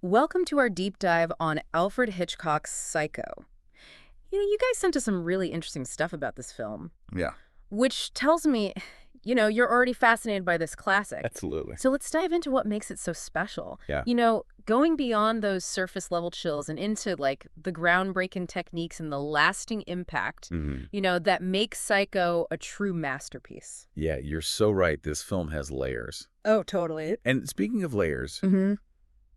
Welcome to our deep dive on Alfred Hitchcock's Psycho. You guys sent us some really interesting stuff about this film, Yeah, which tells me, you're already fascinated by this classic. absolutely. So let's dive into what makes it so special. Yeah. Going beyond those surface level chills and into like the groundbreaking techniques and the lasting impact, that makes Psycho a true masterpiece. Yeah, you're so right. This film has layers. Oh, totally. And speaking of layers, Mm-hmm.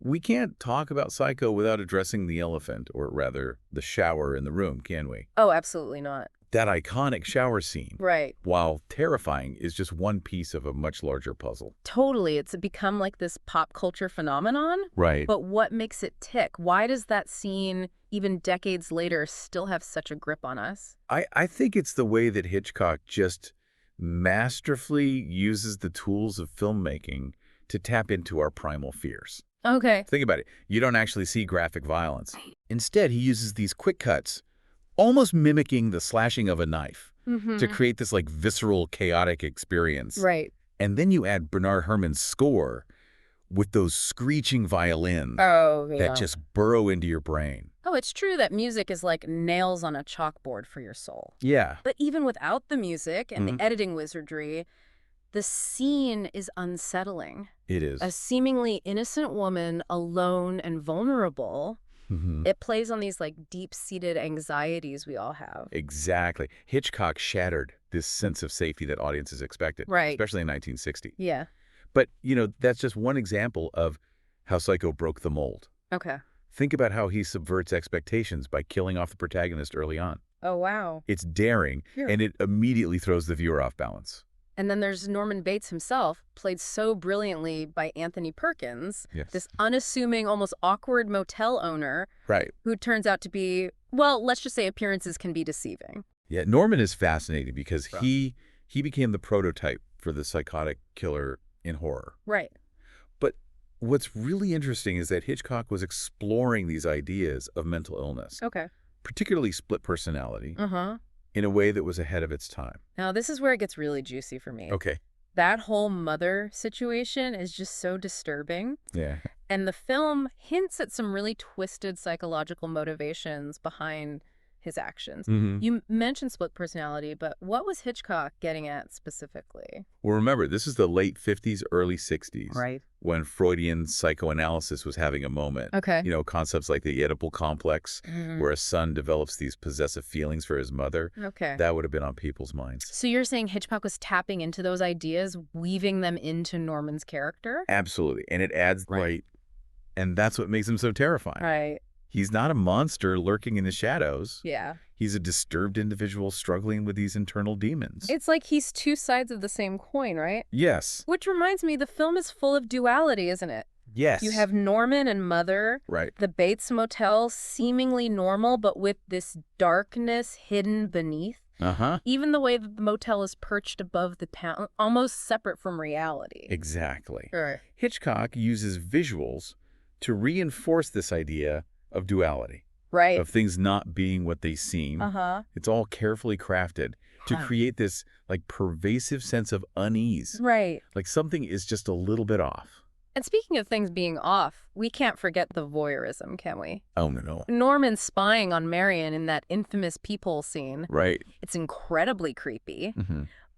we can't talk about Psycho without addressing the elephant, or rather, the shower in the room, can we? Oh, absolutely not. That iconic shower scene, Right. while terrifying, is just one piece of a much larger puzzle. Totally. It's become like this pop culture phenomenon. Right. But what makes it tick? Why does that scene, even decades later, still have such a grip on us? I think it's the way that Hitchcock just masterfully uses the tools of filmmaking to tap into our primal fears. Okay. Think about it. You don't actually see graphic violence. Instead, he uses these quick cuts, almost mimicking the slashing of a knife, to create this like visceral, chaotic experience. Right. And then you add Bernard Herrmann's score with those screeching violins Oh, yeah. that just burrow into your brain. Oh, it's true that music is like nails on a chalkboard for your soul. Yeah. But even without the music and the editing wizardry, the scene is unsettling. It is. A seemingly innocent woman, alone and vulnerable, it plays on these like deep-seated anxieties we all have. Exactly. Hitchcock shattered this sense of safety that audiences expected, Right. especially in 1960. Yeah. But, that's just one example of how Psycho broke the mold. Okay. Think about how he subverts expectations by killing off the protagonist early on. Oh, wow. It's daring, Yeah. and it immediately throws the viewer off balance. And then there's Norman Bates himself, played so brilliantly by Anthony Perkins, Yes. this unassuming, almost awkward motel owner Right. who turns out to be, well, let's just say appearances can be deceiving. Yeah, Norman is fascinating because he became the prototype for the psychotic killer in horror. Right. But what's really interesting is that Hitchcock was exploring these ideas of mental illness, Okay. particularly split personality, Uh-huh. in a way that was ahead of its time. Now, this is where it gets really juicy for me. Okay. That whole mother situation is just so disturbing. Yeah. And the film hints at some really twisted psychological motivations behind his actions. You mentioned split personality, but what was Hitchcock getting at specifically? Well, remember, this is the late 50s, early 60s. Right. When Freudian psychoanalysis was having a moment. Okay. Concepts like the Oedipal complex, where a son develops these possessive feelings for his mother. Okay. That would have been on people's minds. So you're saying Hitchcock was tapping into those ideas, weaving them into Norman's character? Absolutely. And it adds, right. And that's what makes him so terrifying. Right. He's not a monster lurking in the shadows. Yeah. He's a disturbed individual struggling with these internal demons. It's like he's two sides of the same coin, right? Yes. Which reminds me, the film is full of duality, isn't it? Yes. You have Norman and Mother. Right. The Bates Motel, seemingly normal, but with this darkness hidden beneath. Uh-huh. Even the way that the motel is perched above the town, almost separate from reality. Exactly. Right. Hitchcock uses visuals to reinforce this idea of duality. Right. Of things not being what they seem. Uh-huh. It's all carefully crafted to create this like pervasive sense of unease. Right. Like something is just a little bit off. And speaking of things being off, we can't forget the voyeurism, can we? Oh, no. Norman spying on Marion in that infamous peephole scene. Right. It's incredibly creepy,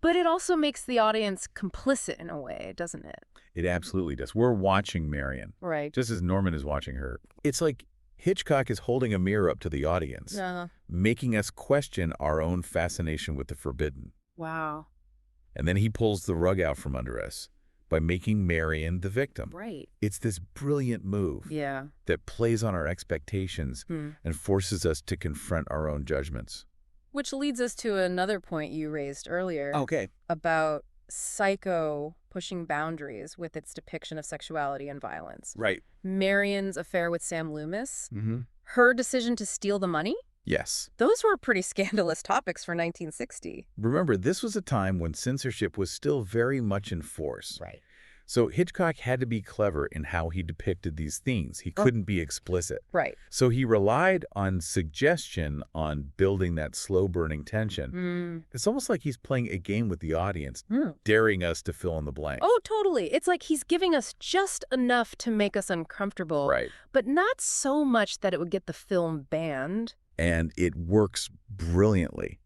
but it also makes the audience complicit in a way, doesn't it? It absolutely does. We're watching Marion. Right. Just as Norman is watching her. It's like Hitchcock is holding a mirror up to the audience, making us question our own fascination with the forbidden. Wow. And then he pulls the rug out from under us by making Marion the victim. Right. It's this brilliant move that plays on our expectations and forces us to confront our own judgments. Which leads us to another point you raised earlier. Okay. About Psycho pushing boundaries with its depiction of sexuality and violence. Right. Marion's affair with Sam Loomis, her decision to steal the money, Yes. those were pretty scandalous topics for 1960. Remember, this was a time when censorship was still very much in force. Right. So Hitchcock had to be clever in how he depicted these themes. He couldn't be explicit. Right. So he relied on suggestion, on building that slow-burning tension. It's almost like he's playing a game with the audience, daring us to fill in the blanks. Oh, totally. It's like he's giving us just enough to make us uncomfortable, Right. but not so much that it would get the film banned. And it works brilliantly.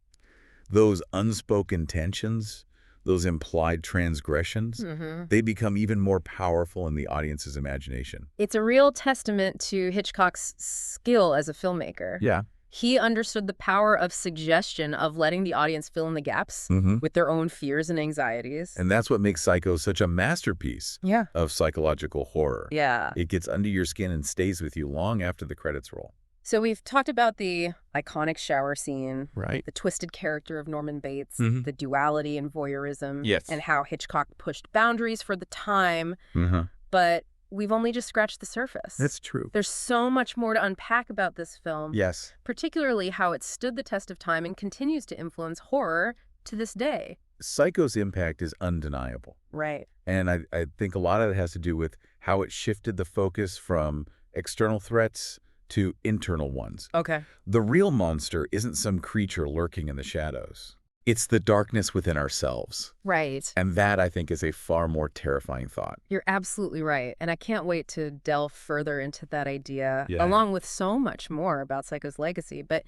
Those unspoken tensions, those implied transgressions, they become even more powerful in the audience's imagination. It's a real testament to Hitchcock's skill as a filmmaker. Yeah. He understood the power of suggestion, of letting the audience fill in the gaps with their own fears and anxieties. And that's what makes Psycho such a masterpiece of psychological horror. Yeah. It gets under your skin and stays with you long after the credits roll. So we've talked about the iconic shower scene, Right. the twisted character of Norman Bates, the duality and voyeurism, Yes. and how Hitchcock pushed boundaries for the time. But we've only just scratched the surface. That's true. There's so much more to unpack about this film, Yes. particularly how it stood the test of time and continues to influence horror to this day. Psycho's impact is undeniable. Right. And I think a lot of it has to do with how it shifted the focus from external threats to internal ones. Okay. The real monster isn't some creature lurking in the shadows. It's the darkness within ourselves. Right. And that, I think, is a far more terrifying thought. You're absolutely right. And I can't wait to delve further into that idea, Yeah. along with so much more about Psycho's legacy. But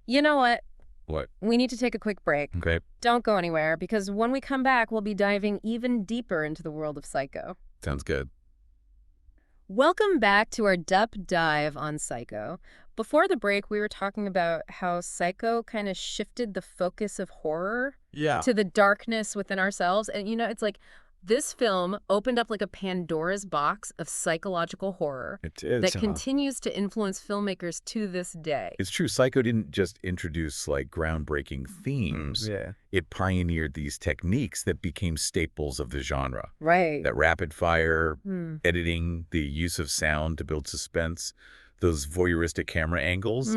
you know what? What? We need to take a quick break. Okay. Don't go anywhere, because when we come back, we'll be diving even deeper into the world of Psycho. Sounds good. Welcome back to our deep dive on Psycho. Before the break, we were talking about how Psycho kind of shifted the focus of horror to the darkness within ourselves. And, it's like this film opened up like a Pandora's box of psychological horror It is. that continues to influence filmmakers to this day. It's true. Psycho didn't just introduce like groundbreaking themes. It pioneered these techniques that became staples of the genre. Right. That rapid fire, editing, the use of sound to build suspense, those voyeuristic camera angles.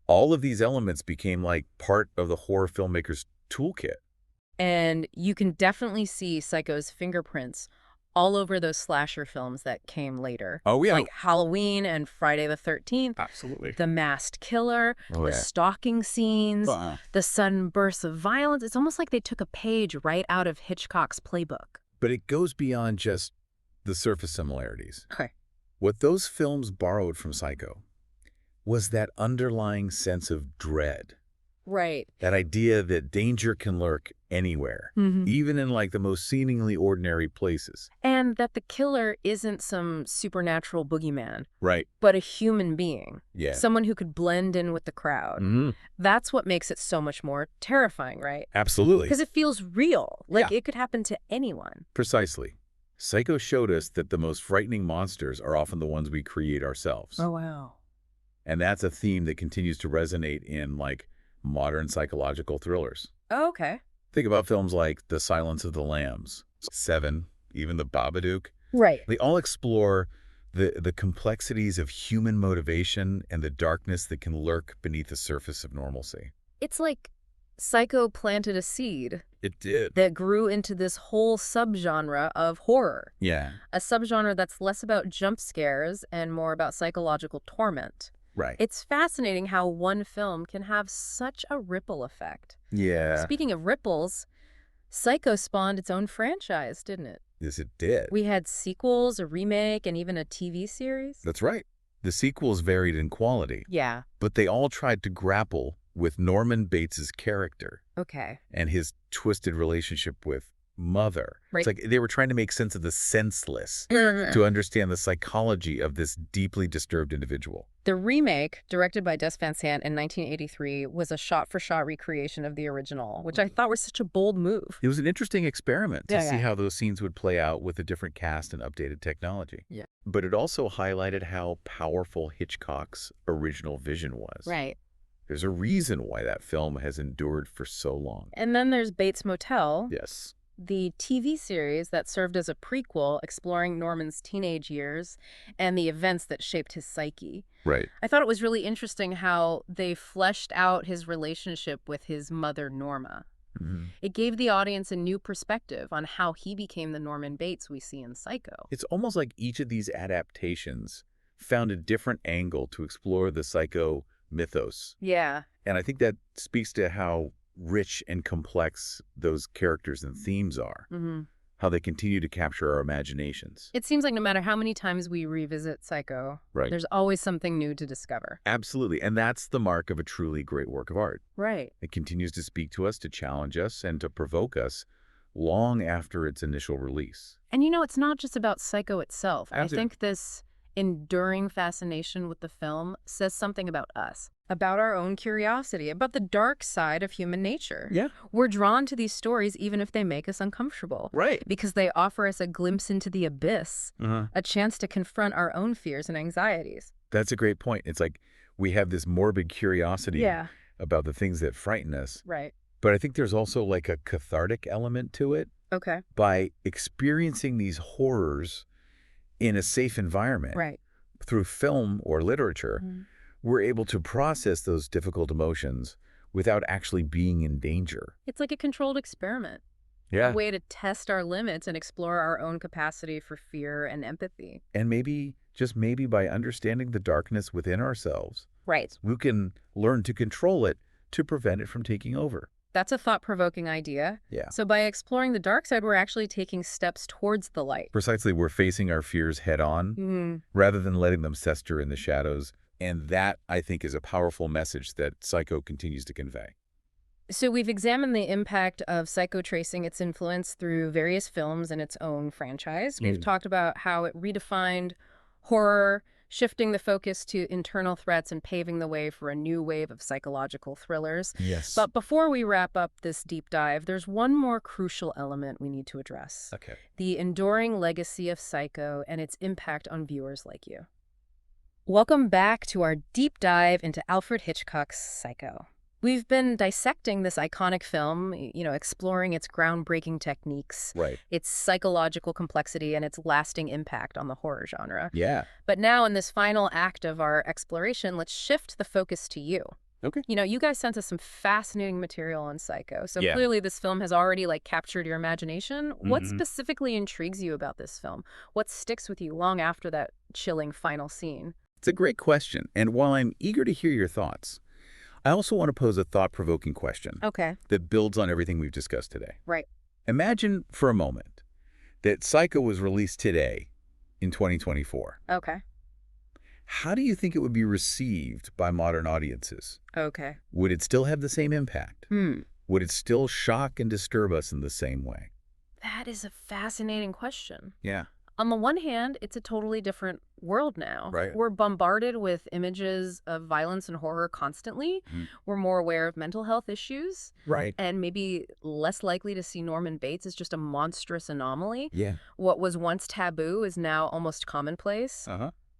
All of these elements became like part of the horror filmmaker's toolkit. And you can definitely see Psycho's fingerprints all over those slasher films that came later. Oh, yeah. Like Halloween and Friday the 13th. Absolutely. The Masked Killer, the stalking scenes, the sudden bursts of violence. It's almost like they took a page right out of Hitchcock's playbook. But it goes beyond just the surface similarities. Okay. What those films borrowed from Psycho was that underlying sense of dread. Right. That idea that danger can lurk anywhere, even in like the most seemingly ordinary places. And that the killer isn't some supernatural boogeyman. Right. But a human being. Yeah. Someone who could blend in with the crowd. That's what makes it so much more terrifying, right? Absolutely. Because it feels real. Like it could happen to anyone. Precisely. Psycho showed us that the most frightening monsters are often the ones we create ourselves. Oh, wow. And that's a theme that continues to resonate in like modern psychological thrillers. Oh, okay. Think about films like The Silence of the Lambs, Seven, even The Babadook. Right. They all explore the complexities of human motivation and the darkness that can lurk beneath the surface of normalcy. It's like Psycho planted a seed. It did. That grew into this whole subgenre of horror. Yeah. A subgenre that's less about jump scares and more about psychological torment. Right. It's fascinating how one film can have such a ripple effect. Yeah. Speaking of ripples, Psycho spawned its own franchise, didn't it? Yes, it did. We had sequels, a remake, and even a TV series. That's right. The sequels varied in quality. Yeah. But they all tried to grapple with Norman Bates's character. Okay. And his twisted relationship with Mother. Right. It's like they were trying to make sense of the senseless to understand the psychology of this deeply disturbed individual. The remake, directed by Des Van Sant in 1983, was a shot-for-shot recreation of the original, which I thought was such a bold move. It was an interesting experiment to Yeah, see yeah. how those scenes would play out with a different cast and updated technology. Yeah. But it also highlighted how powerful Hitchcock's original vision was. Right. There's a reason why that film has endured for so long. And then there's Bates Motel. Yes. The TV series that served as a prequel exploring Norman's teenage years and the events that shaped his psyche. Right. I thought it was really interesting how they fleshed out his relationship with his mother, Norma. It gave the audience a new perspective on how he became the Norman Bates we see in Psycho. It's almost like each of these adaptations found a different angle to explore the Psycho mythos. Yeah. And I think that speaks to how rich and complex those characters and themes are, how they continue to capture our imaginations. It seems like no matter how many times we revisit Psycho, there's always something new to discover. Absolutely. And that's the mark of a truly great work of art. Right. It continues to speak to us, to challenge us, and to provoke us long after its initial release. And it's not just about Psycho itself. Absolutely. I think this enduring fascination with the film says something about us, about our own curiosity, about the dark side of human nature. Yeah. We're drawn to these stories even if they make us uncomfortable. Right. Because they offer us a glimpse into the abyss, a chance to confront our own fears and anxieties. That's a great point. It's like we have this morbid curiosity about the things that frighten us. Right. But I think there's also like a cathartic element to it. Okay. By experiencing these horrors in a safe environment through film or literature, we're able to process those difficult emotions without actually being in danger. It's like a controlled experiment. Yeah. A way to test our limits and explore our own capacity for fear and empathy. And maybe, just maybe by understanding the darkness within ourselves, we can learn to control it to prevent it from taking over. That's a thought-provoking idea. Yeah. So by exploring the dark side, we're actually taking steps towards the light. Precisely, we're facing our fears head-on rather than letting them fester in the shadows. And that, I think, is a powerful message that Psycho continues to convey. So we've examined the impact of Psycho tracing its influence through various films and its own franchise. We've talked about how it redefined horror, shifting the focus to internal threats and paving the way for a new wave of psychological thrillers. Yes. But before we wrap up this deep dive, there's one more crucial element we need to address. Okay. The enduring legacy of Psycho and its impact on viewers like you. Welcome back to our deep dive into Alfred Hitchcock's Psycho. We've been dissecting this iconic film, exploring its groundbreaking techniques, its psychological complexity, and its lasting impact on the horror genre. Yeah. But now in this final act of our exploration, let's shift the focus to you. Okay. You guys sent us some fascinating material on Psycho. So clearly this film has already captured your imagination. What specifically intrigues you about this film? What sticks with you long after that chilling final scene? It's a great question. And while I'm eager to hear your thoughts, I also want to pose a thought-provoking question that builds on everything we've discussed today. Right. Imagine for a moment that Psycho was released today in 2024. Okay. How do you think it would be received by modern audiences? Okay. Would it still have the same impact? Would it still shock and disturb us in the same way? That is a fascinating question. Yeah. On the one hand, it's a totally different world now. Right. We're bombarded with images of violence and horror constantly. We're more aware of mental health issues. Right. And maybe less likely to see Norman Bates as just a monstrous anomaly. Yeah. What was once taboo is now almost commonplace.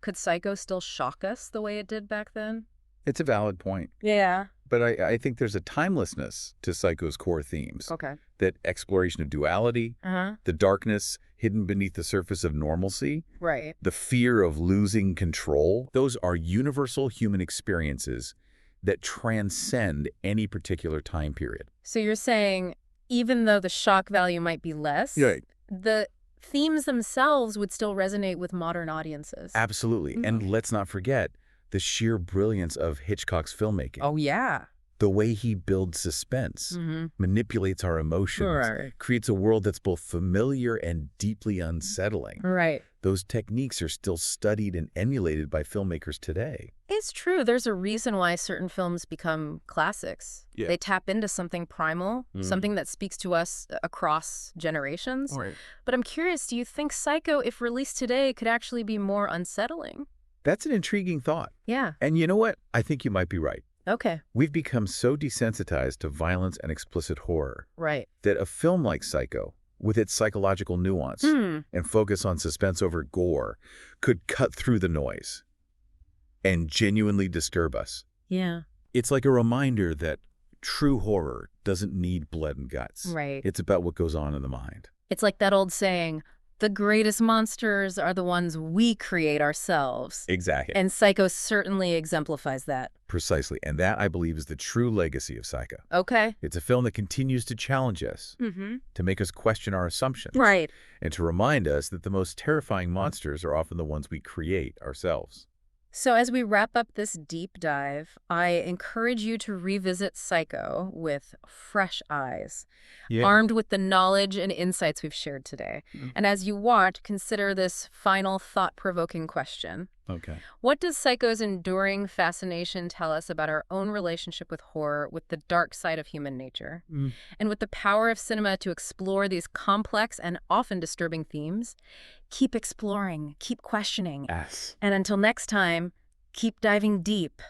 Could Psycho still shock us the way it did back then? It's a valid point. Yeah. But I think there's a timelessness to Psycho's core themes. Okay. That exploration of duality, the darkness hidden beneath the surface of normalcy, the fear of losing control. Those are universal human experiences that transcend any particular time period. So you're saying even though the shock value might be less, the themes themselves would still resonate with modern audiences. Absolutely. And let's not forget the sheer brilliance of Hitchcock's filmmaking. Oh, yeah. The way he builds suspense, manipulates our emotions, creates a world that's both familiar and deeply unsettling. Right. Those techniques are still studied and emulated by filmmakers today. It's true. There's a reason why certain films become classics. Yeah. They tap into something primal, something that speaks to us across generations. Right. But I'm curious, do you think Psycho, if released today, could actually be more unsettling? That's an intriguing thought. Yeah. And you know what? I think you might be right. Okay. We've become so desensitized to violence and explicit horror that a film like Psycho, with its psychological nuance and focus on suspense over gore, could cut through the noise and genuinely disturb us. Yeah. It's like a reminder that true horror doesn't need blood and guts. Right. It's about what goes on in the mind. It's like that old saying, The greatest monsters are the ones we create ourselves. Exactly. And Psycho certainly exemplifies that. Precisely. And that, I believe, is the true legacy of Psycho. Okay. It's a film that continues to challenge us, to make us question our assumptions, Right. and to remind us that the most terrifying monsters are often the ones we create ourselves. So as we wrap up this deep dive, I encourage you to revisit Psycho with fresh eyes, Yeah. armed with the knowledge and insights we've shared today. And as you watch, consider this final thought-provoking question. Okay. What does Psycho's enduring fascination tell us about our own relationship with horror, with the dark side of human nature? And with the power of cinema to explore these complex and often disturbing themes? Keep exploring, keep questioning. Yes. And until next time, keep diving deep.